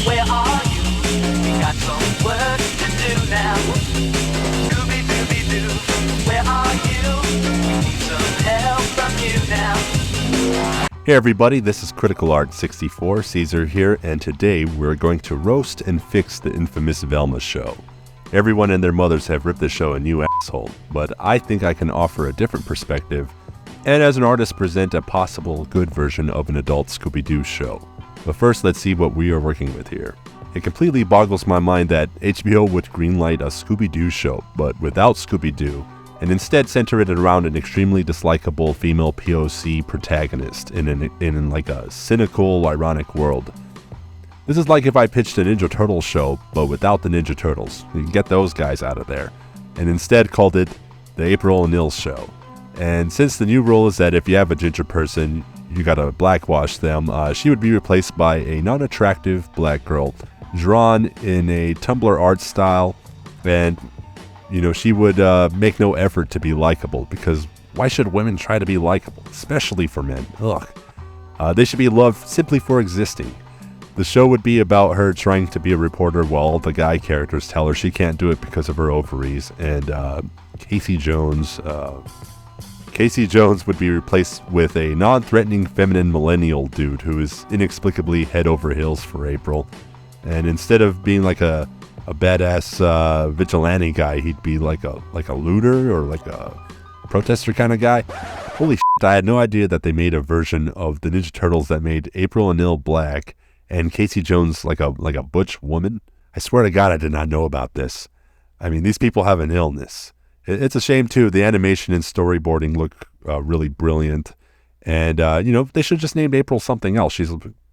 where are you? We got some work to do now. Scooby-Dooby-Doo, where are you? We need some help from you now. Hey everybody, this is Critical Art 64, Caesar here, and today we're going to roast and fix the infamous Velma show. Everyone and their mothers have ripped the show a new asshole, but I think I can offer a different perspective, and as an artist present a possible good version of an adult Scooby-Doo show. But first, let's see what we are working with here. It completely boggles my mind that HBO would greenlight a Scooby-Doo show, but without Scooby-Doo, and instead center it around an extremely dislikable female POC protagonist in like a cynical, ironic world. This is like if I pitched a Ninja Turtles show, but without the Ninja Turtles. You can get those guys out of there. And instead called it the April O'Neil Show. And since the new rule is that if you have a ginger person, you gotta blackwash them, she would be replaced by a non-attractive black girl, drawn in a Tumblr art style, and she would make no effort to be likable, because why should women try to be likable, especially for men? Ugh. They should be loved simply for existing. The show would be about her trying to be a reporter while the guy characters tell her she can't do it because of her ovaries, and Casey Jones would be replaced with a non-threatening feminine millennial dude who is inexplicably head over heels for April, and instead of being like a badass vigilante guy, he'd be like a looter or like a protester kind of guy. Holy shit, I had no idea that they made a version of the Ninja Turtles that made April O'Neil black and Casey Jones like a butch woman. I swear to God, I did not know about this. I mean, these people have an illness. It's a shame too. The animation and storyboarding look really brilliant, and they should have just named April something else. She's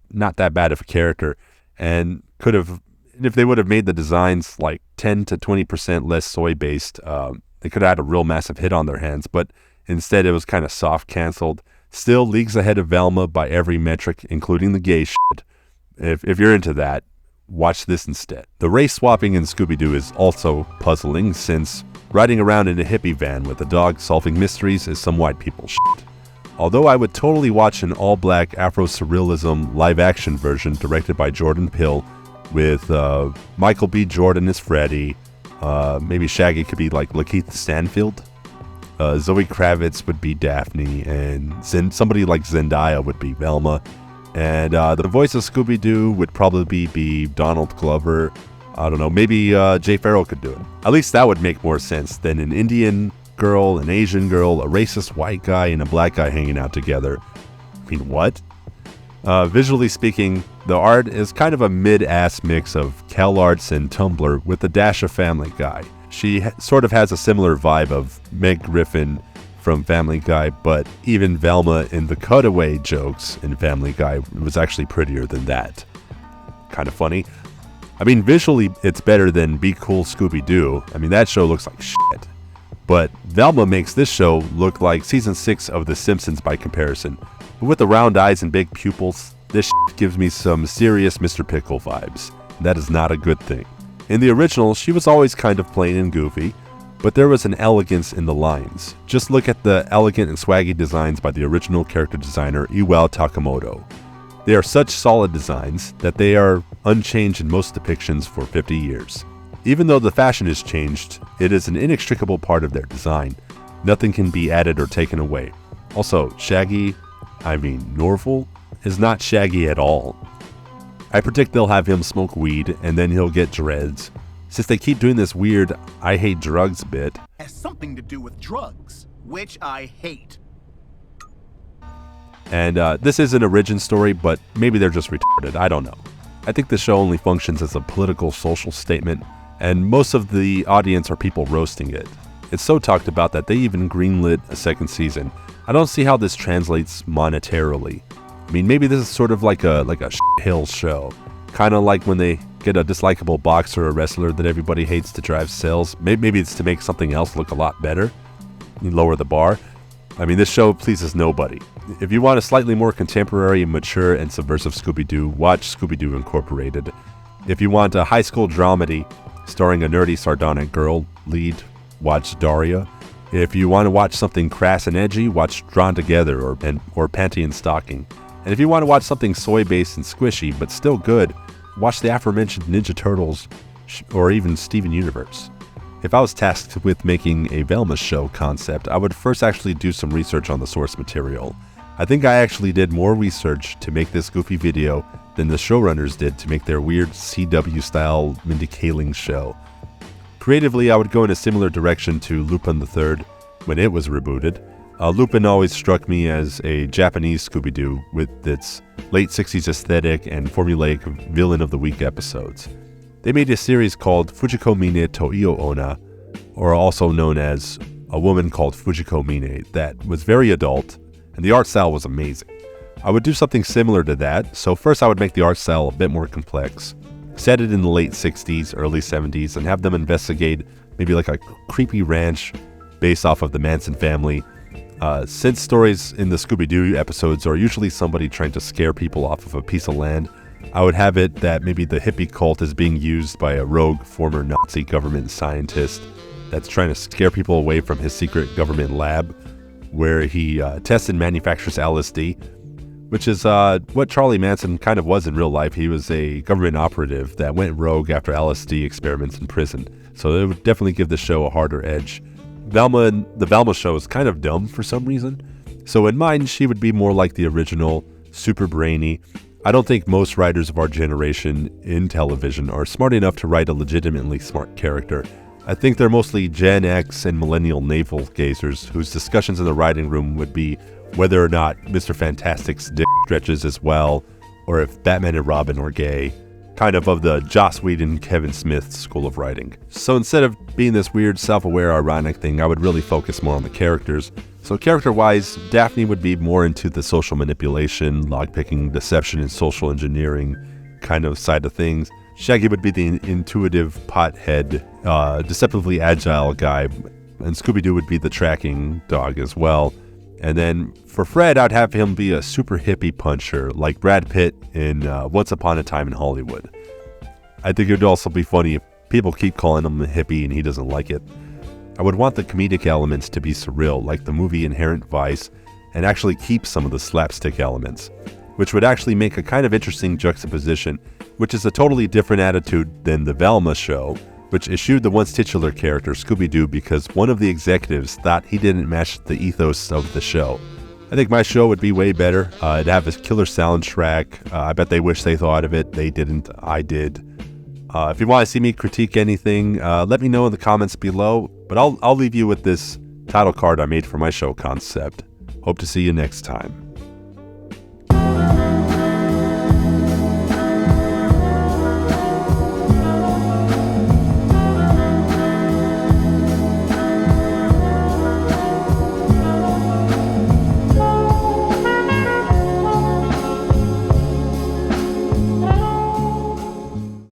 not that bad of a character, and could have. If they would have made the designs like 10 to 20% less soy-based, they could have had a real massive hit on their hands, but instead it was kind of soft-canceled. Still leagues ahead of Velma by every metric, including the gay shit. If you're into that, watch this instead. The race swapping in Scooby-Doo is also puzzling, since riding around in a hippie van with a dog solving mysteries is some white people shit. Although I would totally watch an all-black Afro-surrealism live-action version directed by Jordan Peele, with Michael B. Jordan as Freddy, maybe Shaggy could be like Lakeith Stanfield, Zoe Kravitz would be Daphne, and somebody like Zendaya would be Velma, and the voice of Scooby-Doo would probably be Donald Glover. I don't know, maybe Jay Farrell could do it. At least that would make more sense than an Indian girl, an Asian girl, a racist white guy, and a black guy hanging out together. I mean, what? Visually speaking, the art is kind of a mid-ass mix of CalArts and Tumblr with a dash of Family Guy. She sort of has a similar vibe of Meg Griffin from Family Guy, but even Velma in the cutaway jokes in Family Guy was actually prettier than that. Kind of funny. I mean, visually it's better than Be Cool Scooby-Doo. I mean, that show looks like shit. But Velma makes this show look like season 6 of The Simpsons by comparison. But with the round eyes and big pupils, this shit gives me some serious Mr. Pickle vibes. That is not a good thing. In the original, she was always kind of plain and goofy, but there was an elegance in the lines. Just look at the elegant and swaggy designs by the original character designer Iwao Takamoto. They are such solid designs that they are unchanged in most depictions for 50 years. Even though the fashion has changed, it is an inextricable part of their design. Nothing can be added or taken away. Also, Norval is not Shaggy at all. I predict they'll have him smoke weed and then he'll get dreads, since they keep doing this weird I hate drugs bit. Has something to do with drugs, which I hate. And this is an origin story, but maybe they're just retarded, I don't know. I think the show only functions as a political social statement, and most of the audience are people roasting it. It's so talked about that they even greenlit a second season. I don't see how this translates monetarily. I mean, maybe this is sort of like a shit-hill show. Kind of like when they get a dislikable boxer or wrestler that everybody hates to drive sales. Maybe it's to make something else look a lot better. You lower the bar. I mean, this show pleases nobody. If you want a slightly more contemporary, mature, and subversive Scooby-Doo, watch Scooby-Doo Incorporated. If you want a high school dramedy starring a nerdy, sardonic girl lead, watch Daria. If you want to watch something crass and edgy, watch Drawn Together or Panty and Stocking. And if you want to watch something soy-based and squishy, but still good, watch the aforementioned Ninja Turtles or even Steven Universe. If I was tasked with making a Velma show concept, I would first actually do some research on the source material. I think I actually did more research to make this goofy video than the showrunners did to make their weird CW-style Mindy Kaling show. Creatively, I would go in a similar direction to Lupin III when it was rebooted. Lupin always struck me as a Japanese Scooby-Doo with its late 60s aesthetic and formulaic villain of the week episodes. They made a series called Fujiko Mine to Io Ona, or also known as A Woman Called Fujiko Mine, that was very adult, and the art style was amazing. I would do something similar to that, so first I would make the art style a bit more complex, set it in the late 60s, early 70s, and have them investigate maybe like a creepy ranch based off of the Manson family. Since stories in the Scooby-Doo episodes are usually somebody trying to scare people off of a piece of land, I would have it that maybe the hippie cult is being used by a rogue former Nazi government scientist that's trying to scare people away from his secret government lab, where he tests and manufactures LSD, which is what Charlie Manson kind of was in real life. He was a government operative that went rogue after LSD experiments in prison, so it would definitely give the show a harder edge. Velma and the Velma show is kind of dumb for some reason, so in mine she would be more like the original, super brainy. I don't think most writers of our generation in television are smart enough to write a legitimately smart character. I think they're mostly Gen X and millennial navel gazers whose discussions in the writing room would be whether or not Mr. Fantastic's dick stretches as well, or if Batman and Robin are gay, kind of the Joss Whedon, Kevin Smith school of writing. So instead of being this weird self-aware ironic thing, I would really focus more on the characters. So character-wise, Daphne would be more into the social manipulation, lockpicking, deception, and social engineering kind of side of things. Shaggy would be the intuitive pothead, deceptively agile guy, and Scooby-Doo would be the tracking dog as well. And then for Fred, I'd have him be a super hippie puncher, like Brad Pitt in Once Upon a Time in Hollywood. I think it would also be funny if people keep calling him a hippie and he doesn't like it. I would want the comedic elements to be surreal, like the movie Inherent Vice, and actually keep some of the slapstick elements, which would actually make a kind of interesting juxtaposition, which is a totally different attitude than the Velma show, which eschewed the once titular character Scooby-Doo because one of the executives thought he didn't match the ethos of the show. I think my show would be way better. It'd have a killer soundtrack. I bet they wish they thought of it. They didn't. I did. If you want to see me critique anything, let me know in the comments below. But I'll leave you with this title card I made for my show concept. Hope to see you next time.